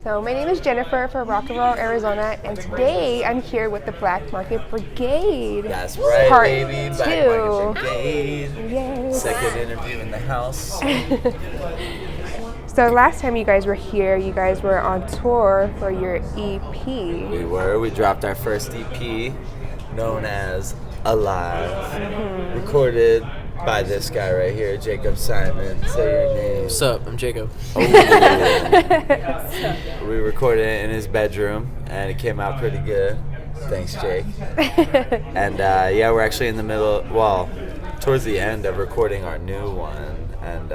So my name is Jennifer from Rockville, Arizona, and today I'm here with the Blackmarket Brigade. That's right, Part baby. two. Blackmarket Brigade. Yes. Second interview in the house. So last time you guys were here, you guys were on tour for your EP. We were. We dropped our first EP, known as Alive. Recorded by this guy right here, Jacob Simon. Say your name. What's up? I'm Jacob. We recorded it in his bedroom, and it came out pretty good. Thanks, Jake. And yeah, we're actually in the middle, towards the end of recording our new one. And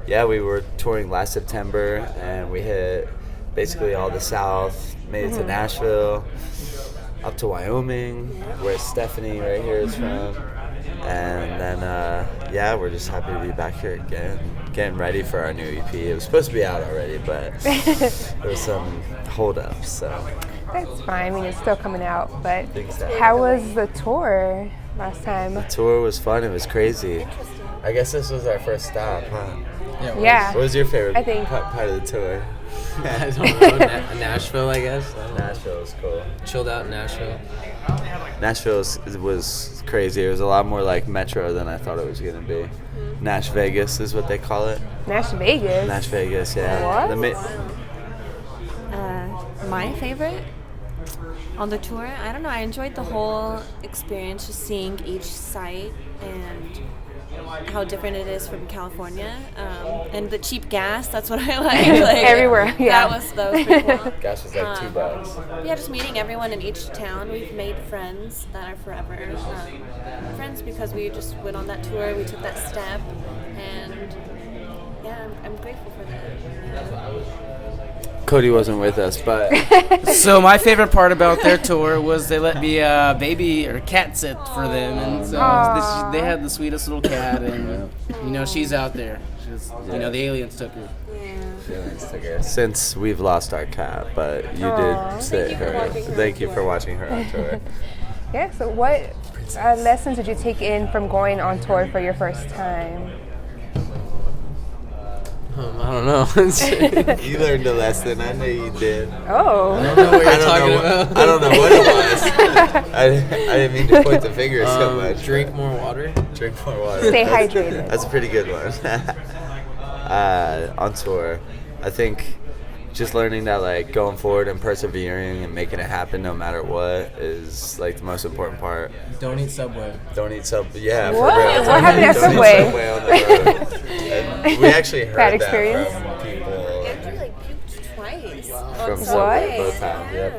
yeah, we were touring last September, and we hit basically all the South, made it to Nashville, up to Wyoming, where Stephanie right here is from. And then, yeah, we're just happy to be back here again, getting ready for our new EP. It was supposed to be out already, but there was some hold-ups, so. That's fine. I mean, it's still coming out. But Exactly. how was the tour last time? The tour was fun. It was crazy. I guess this was our first stop, huh? Yeah. What was your favorite I think- part of the tour? I don't know. Nashville, I guess. Nashville was cool. Chilled out in Nashville. Nashville was crazy. It was a lot more like Metro than I thought it was going to be. Nash Vegas is what they call it. Nash Vegas. Nash Vegas, yeah. What? My favorite on the tour, I don't know, I enjoyed the whole experience, just seeing each site and how different it is from California, and the cheap gas, that's what I like. Everywhere, yeah. That was pretty cool. Gosh, it was like $2. Yeah, just meeting everyone in each town. We've made friends that are forever friends because we just went on that tour, we took that step, and yeah, I'm grateful for that. Yeah. Cody wasn't with us, but So my favorite part about their tour was they let me baby or cat sit for them, and so they had the sweetest little cat, and she's out there. She's, the aliens took her. since we've lost our cat, but you did sit her. Thank you for watching her on tour. Yeah, so what lessons did you take in from going on tour for your first time? I don't know. You learned a lesson. I know you did. Oh. I don't know what you're talking about. I don't know what it was. I didn't mean to point the finger so much. Drink more water. Drink more water. Stay That's- hydrated. That's a pretty good one. On tour, I think just learning that like going forward and persevering and making it happen no matter what is like the most important part. Don't eat Subway. Don't eat Subway. Yeah, What? for real. What happened at Don't eat Subway? Subway on the road. And we actually heard Bad that experience? from people. Andrew puked twice From on Subway Subway. both times. Yep.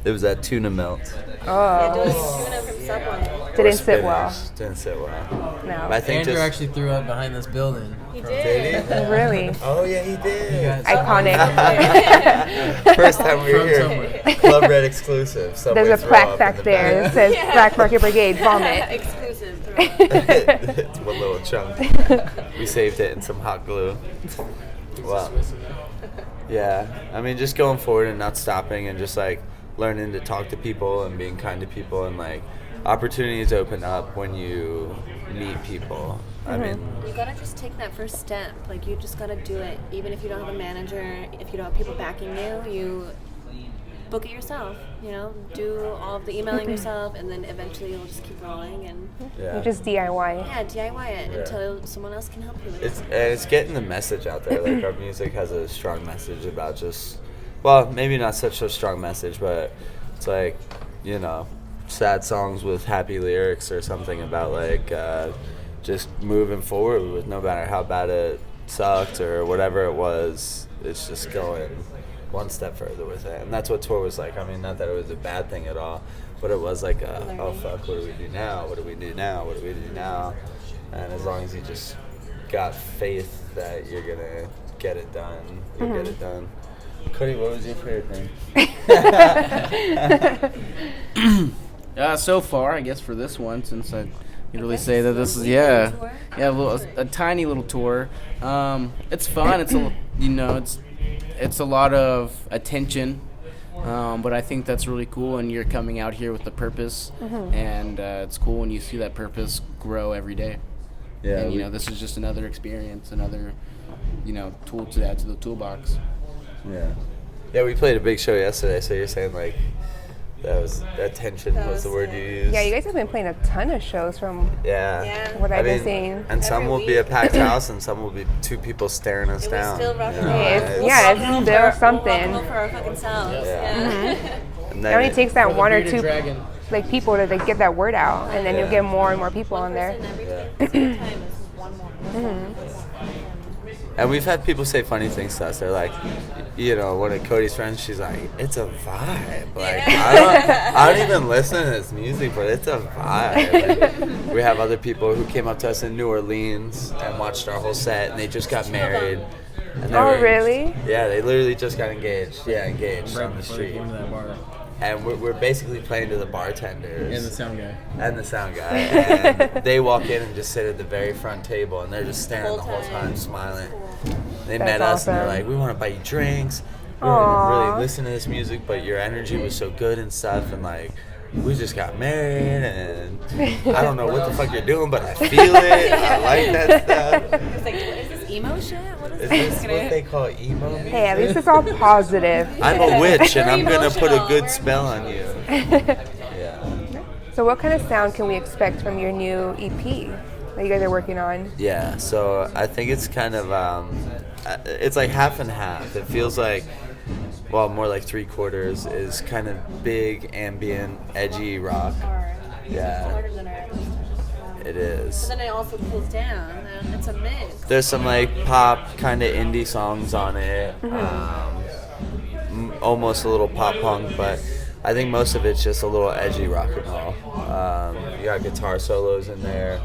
It was at Tuna Melt. Oh. Doing tuna from Subway. Didn't sit well. Didn't sit well. No. I think Andrew just actually threw up behind this building. He did he? Really? Oh yeah, he did. Iconic. First time we were From here. somewhere. Club Red exclusive. Subway There's a throw plaque up back in the there that back. says Blackmarket Brigade Vomit. Exclusive. It's one little chunk. We saved it in some hot glue. Wow. Yeah, I mean, just going forward and not stopping and just like learning to talk to people and being kind to people, and like opportunities open up when you meet people. I mean, You gotta just take that first step. Like, you just gotta do it. Even if you don't have a manager, if you don't have people backing you, you book it yourself. Do all of the emailing yourself, and then eventually you'll just keep rolling and yeah. Just DIY. yeah, DIY it Yeah. until someone else can help you with it. It's getting the message out there. Like our music has a strong message about just, well, maybe not such a strong message, but it's like, sad songs with happy lyrics or something about like just moving forward with no matter how bad it sucked or whatever it was. It's just going one step further with it, and that's what tour was like. I mean, not that it was a bad thing at all, but it was like, oh fuck, what do we do now? What do we do now? What do we do now? And as long as you just got faith that you're gonna get it done, you'll get it done. Cody, what was your favorite thing? So far, I guess for this one, since I can really say that this is a tiny little tour. It's fun. It's it's a lot of attention, but I think that's really cool. And you're coming out here with a purpose, and it's cool when you see that purpose grow every day. Yeah, And this is just another experience, another tool to add to the toolbox. Yeah, we played a big show yesterday, so you're saying like that tension was the word you used. Yeah, you guys have been playing a ton of shows from Yeah. what I've been mean, seeing. And some Every will be a week. packed house, and some will be 2 people staring us down. Still rock and roll. Hey, it's We'll still rock something. and roll for our fucking selves. Yeah. And It only takes that one or Bearded two dragon. like people to like, get that word out, and then you'll get more and more people on there. Every time is one more. And we've had people say funny things to us. They're like, you know, one of Cody's friends, she's like, it's a vibe. Like, I don't even listen to this music, but it's a vibe. Like, we have other people who came up to us in New Orleans and watched our whole set, and they just got married. And they Oh, were- really? Yeah, they literally just got engaged. Yeah, engaged Right on the before they street. came to that bar. And we're basically playing to the bartenders. And the sound guy. And the sound guy. And they walk in and just sit at the very front table, and they're just staring the whole time, smiling. They That's met us, and they're awesome. like, we want to buy you drinks. We don't Aw. really listen to this music, but your energy was so good and stuff. And like, we just got married, and I don't know what the fuck you're doing, but I feel it. I like that stuff. It's like, is this emo shit? What is Is this? this what they call emo music? Hey, at least it's all positive. I'm a witch, and I'm Very going to put a emotional. good spell on you. Yeah. So what kind of sound can we expect from your new EP that you guys are working on? Yeah, so I think it's kind of, it's like half and half. It feels like, well, more like 3/4 is kind of big, ambient, edgy rock. Yeah, Harder than our others. it is. But then it also cools down, and it's a mix. There's some like pop kind of indie songs on it, almost a little pop punk, but I think most of it's just a little edgy rock and roll. You got guitar solos in there.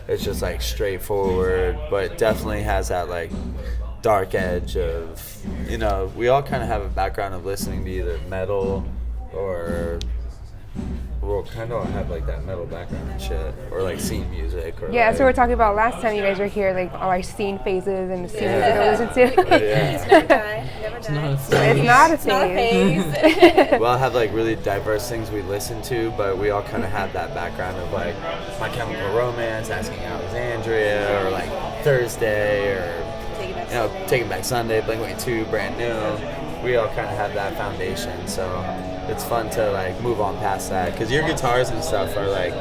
It's just like straightforward, but it definitely has that like dark edge of, you know, we all kind of have a background of listening to either metal or, well, kind of have like that metal background and shit, or like scene music. Or Yeah, like, so we were talking about last time you guys were here, like all our scene phases and the scene music to listen to. Yeah. Never die. Never die. It's not a It's not a phase. phase. We all have like really diverse things we listen to, but we all kind of have that background of like My Chemical Romance, Asking Alexandria, or like Thursday, or Taking Back Sunday, Blink-182, Brand New. We all kind of have that foundation, so it's fun to like move on past that, because your guitars and stuff are like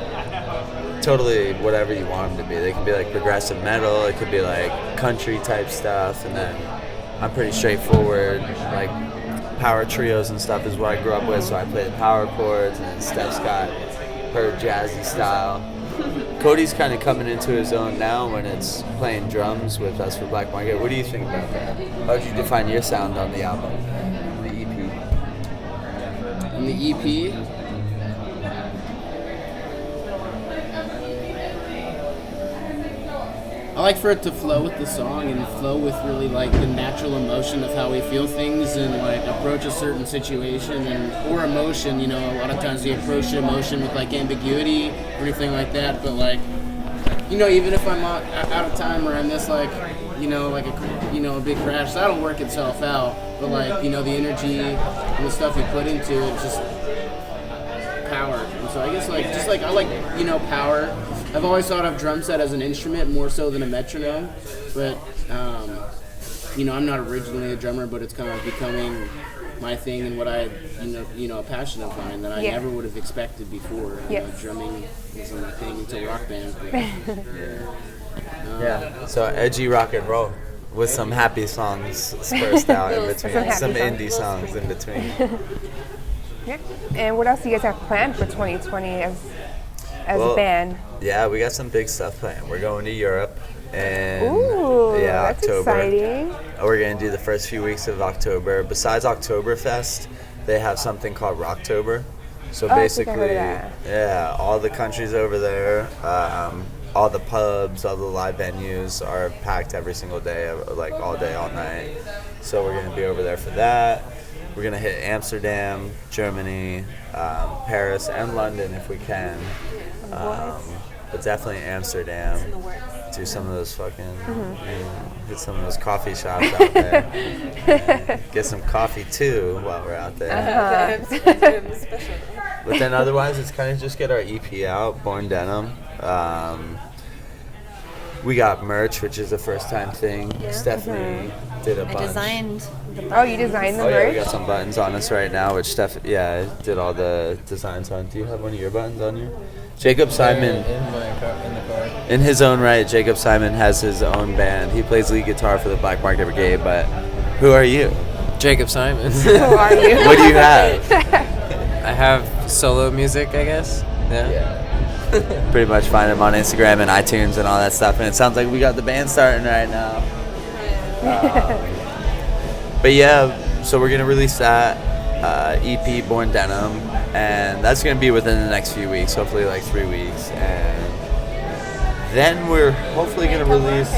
totally whatever you want them to be. They can be like progressive metal, it could be like country type stuff, and then I'm pretty straightforward, like power trios and stuff is what I grew up with, so I play the power chords, and then Steph's got her jazzy style. Cody's kind of coming into his own now when it's playing drums with us for Blackmarket. What do you think about that? How would you define your sound on the album, the EP? On the EP, I like for it to flow with the song and flow with really like the natural emotion of how we feel things and like approach a certain situation or emotion. You know, a lot of times we approach emotion with like ambiguity or anything like that. But like, you know, even if I'm out of time or I miss like, you know, like a big crash, that'll work itself out. But like, you know, the energy and the stuff we put into it, just power. And so I guess like just like I like, you know, power. I've always thought of drum set as an instrument more so than a metronome, but you know, I'm not originally a drummer, but it's kind of becoming my thing and what I, you know, a passion of mine that I never would have expected before. You know, drumming isn't my thing until rock band. But, Yeah, so edgy rock and roll with some happy sons spaced out in between, some indie songs in between. Yeah. And what else do you guys have planned for 2020 as a band? Yeah, we got some big stuff planned. We're going to Europe in That's October. exciting. We're going to do the first few weeks of October. Besides Oktoberfest, they have something called Rocktober. So basically, yeah, all the countries over there, all the pubs, all the live venues are packed every single day, like all day, all night. So we're going to be over there for that. We're going to hit Amsterdam, Germany, Paris, and London if we can. But definitely Amsterdam. Do some of those fucking, hit some of those coffee shops out there. Get some coffee too while we're out there. But then otherwise, it's kind of just get our EP out, Born Denim. We got merch, which is a first time thing. Stephanie did a bunch. I designed the buttons. Oh, you designed the Oh yeah, merch? we got some buttons on us right now, which did all the designs on. Do you have one of your buttons on you? Jacob Simon, in the car. in his own right, Jacob Simon has his own band. He plays lead guitar for the Blackmarket Brigade, but who are you? Jacob Simon. Who are you? What do you have? I have solo music, I guess. Yeah. Pretty much find him on Instagram and iTunes and all that stuff, and it sounds like we got the band starting right now. But yeah, so we're gonna release that EP, Born Denim, and that's gonna be within the next few weeks, hopefully like 3 weeks, and then we're hopefully gonna release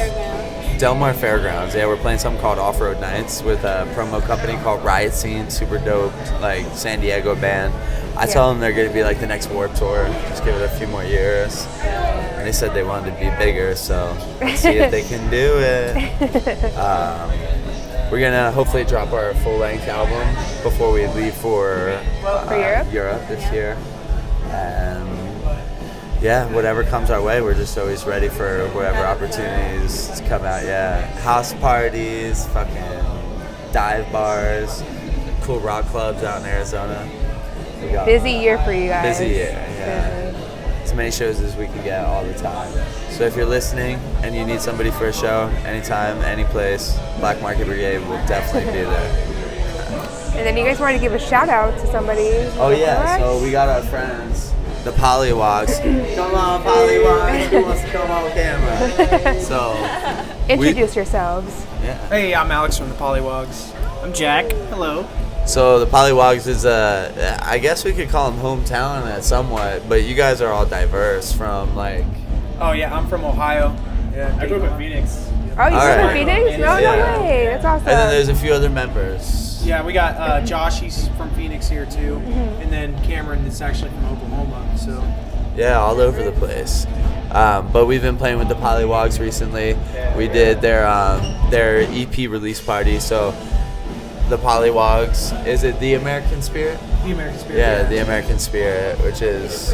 Delmar Fairgrounds. Yeah, we're playing something called Off Road Nights with a promo company called Riot Scene, super dope, like San Diego band. I tell them they're gonna be like the next Warped Tour, just give it a few more years. And they said they wanted to be bigger, so let's see if they can do it. We're gonna hopefully drop our full-length album before we leave for Europe this year. And yeah, whatever comes our way, we're just always ready for whatever opportunities to come out. Yeah, house parties, fucking dive bars, cool rock clubs out in Arizona. We got Busy year for you guys. busy year, yeah. As many shows as we can get all the time. So if you're listening and you need somebody for a show, anytime, any place, Blackmarket Brigade will definitely be there. And then you guys wanted to give a shout out to somebody. Oh yeah, correct? so we got our friends, the Polliwogs. Come on, Polliwogs, who wants to come on camera? So, Introduce yourselves. yeah. Hey, I'm Alex from the Pollywogs. I'm Jack. Hello. So the Polliwogs is I guess we could call them hometown at somewhat, but you guys are all diverse from like. Oh yeah, I'm from Ohio. Yeah, I grew up in Phoenix. Oh, you All from right. Phoenix? No, Yeah. no way. That's awesome. And then there's a few other members. Yeah, we got Josh. He's from Phoenix here too, and then Cameron is actually from Oklahoma. So Yeah, all over the place. But we've been playing with the Polliwogs recently. We did their EP release party. So the Polliwogs, is it The American Spirit? the American Spirit. Yeah, The American Spirit, which is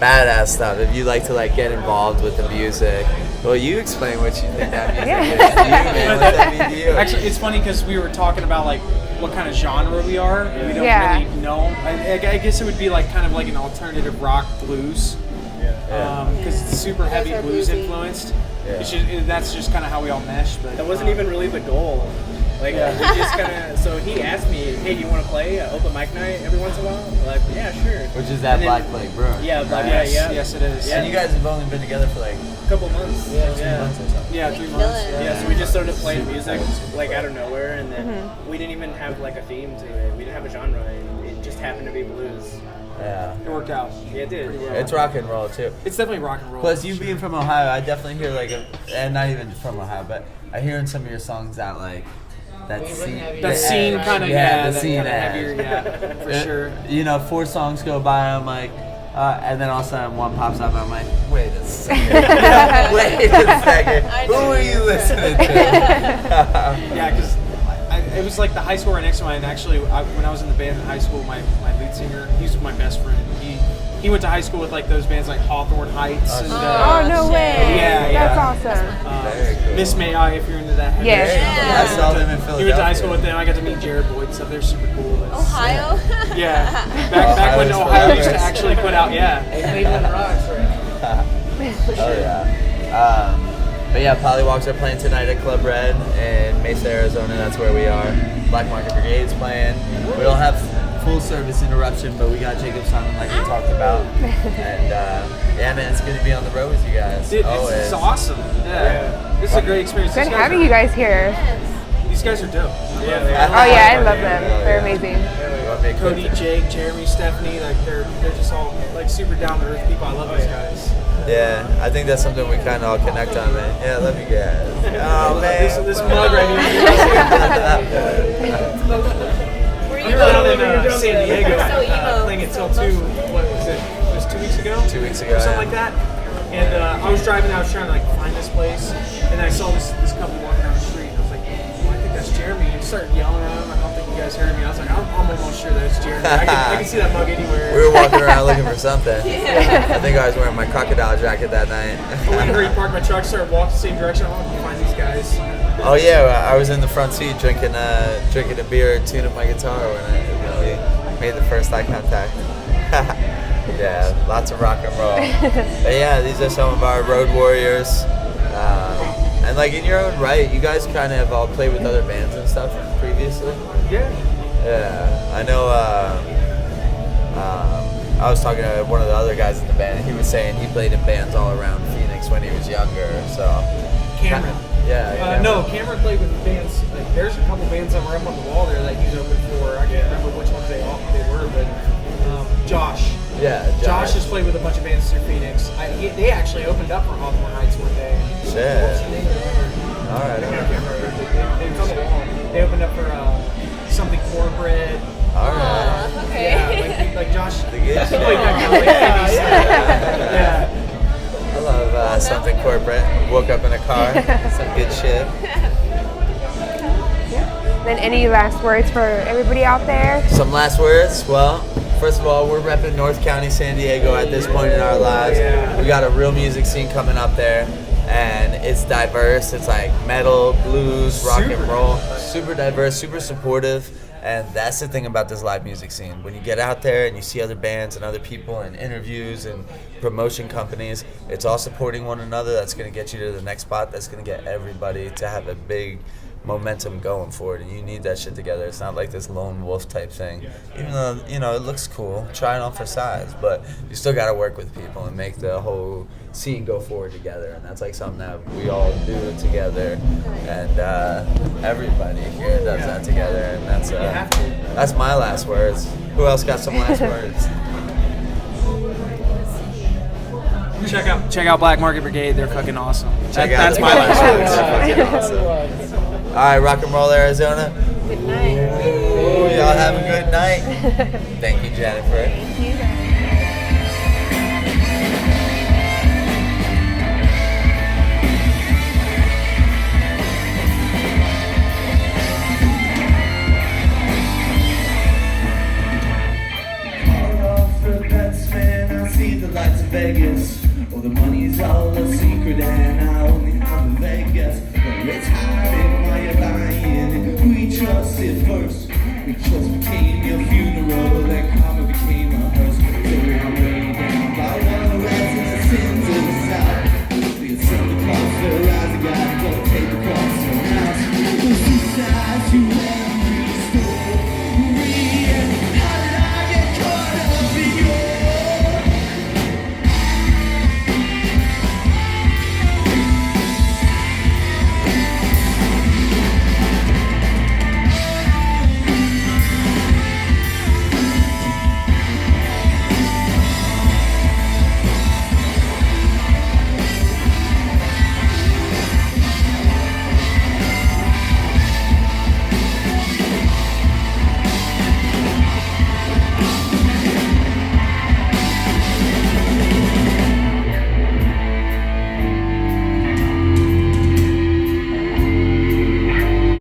badass stuff. If you like to like get involved with the music, well, you explain what you think that music is. You, man, what that mean to you? Actually, it's funny because we were talking about like what kind of genre we are. We don't really know. I guess it would be like kind of like an alternative rock blues. Because it's super heavy blues influenced. It's just, that's just kind of how we all mesh. But That wasn't even really the goal. Like, we just kind of, so he asked me, hey, you want to play open mic night every once in a while? I'm like, yeah, sure. Which is that And then- Black Plague Brewing. Yeah, Black, yes, yeah. yes, it is. And you guys have only been together for like A couple months. 2 months or something. Yeah, 3 months. Yeah, so we just started playing music, like, out of nowhere, and then we didn't even have, like, a theme to it. We didn't have a genre, and it just happened to be blues. Yeah. It worked out. Yeah, it did. It's rock and roll too. It's definitely rock and roll. Plus, you being from Ohio, I definitely hear like, and not even from Ohio, but I hear in some of your songs that like that scene, that scene kind of the that scene kinda heavier, edge. for sure. You know, 4 songs go by, I'm like, and then all of a sudden one pops up, and I'm like, wait a second, wait a second, who are you listening to? Yeah, because it was like the high school right next to mine. Actually, when I was in the band in high school, my lead singer, he's my best friend. He went to high school with like those bands like Hawthorne Heights. And, Oh, no way. Yeah, That's yeah. awesome. Very cool. Miss May I, if you're into that. heavy Yeah. stuff. I saw them in He Philadelphia. went to high school with them. I got to meet Jared Boyd and stuff. They're super cool. Ohio? Yeah. Back when Ohio's Ohio used to forever. actually put out, Cleveland rocks, right? Oh yeah. But yeah, Polliwogs are playing tonight at Club Red in Mesa, Arizona. That's where we are. Blackmarket Brigade's playing. We don't have full service interruption, but we got Jacob Simon like we talked about. And yeah, man, it's good to be on the road with you guys. Dude, Always. it's awesome. Yeah. This is a great experience. Good These guys having are- you guys here. These guys are dope. Oh, yeah, I love them. They're amazing. Cody, Jake, Jeremy, Stephanie, like they're just all like super down to earth people. I love these guys. Yeah, I think that's something we kind of all connect on, man. Yeah, I love you guys. Oh man, This mug right here. We were down in San Diego playing it till 2. What was it? It was 2 weeks ago. 2 weeks ago, or something yeah. like that. And I was driving. I was trying to like find this place, and I saw this couple walking down the street. I was like, oh, I think that's Jeremy and started yelling at him. I don't think you guys heard me. I was like, I'm almost sure that's Jeremy. I can see that mug anywhere. We were walking around looking for something. I think I was wearing my crocodile jacket that night. I went and parked my truck, started walking the same direction. I wanted to find these guys. Oh yeah, I was in the front seat drinking a beer, tuning my guitar when we made the first eye contact. Yeah, lots of rock and roll. But yeah, these are some of our road warriors. And like in your own right, you guys kind of have all played with other bands and stuff previously. Yeah. Yeah, I know. I was talking to one of the other guys in the band, and he was saying he played in bands all around Phoenix when he was younger. So Cameron. Yeah. No, Cameron played with bands. Like, there's a couple bands that were up on the wall there that he's open for. I can't remember which ones they were, but Josh. Yeah, Josh has played with a bunch of bands through Phoenix. They actually opened up for Hawthorne Heights one day. Shit. All right. They opened up for something corporate. All right. Okay. Yeah, like Josh. The good shit. Yeah. I love something corporate. Woke up in a car. Some good shit. Then any last words for everybody out there? Some last words. Well, first of all, we're repping North County, San Diego at this point in our lives. We got a real music scene coming up there, and it's diverse. It's like metal, blues, rock and roll. Super diverse, super supportive. And that's the thing about this live music scene. When you get out there and you see other bands and other people and interviews and promotion companies, it's all supporting one another. That's going to get you to the next spot. That's going to get everybody to have a big momentum going forward, and you need that shit together. It's not like this lone wolf type thing, even though it looks cool, try it on for size, but you still got to work with people and make the whole scene go forward together. And that's like something that we all do together, and everybody here does that together. And that's my last words. Who else got some last words? Check out Blackmarket Brigade. They're fucking awesome. That's my last words. They're fucking awesome. All right, rock and roll, Arizona. Good night. Ooh, y'all have a good night. Thank you, Jennifer. Thank you. I see the lights of Vegas. Oh, the money's all a secret, and I only have the Vegas. But it's hiding while you're lying. We trusted first. We just became your funeral.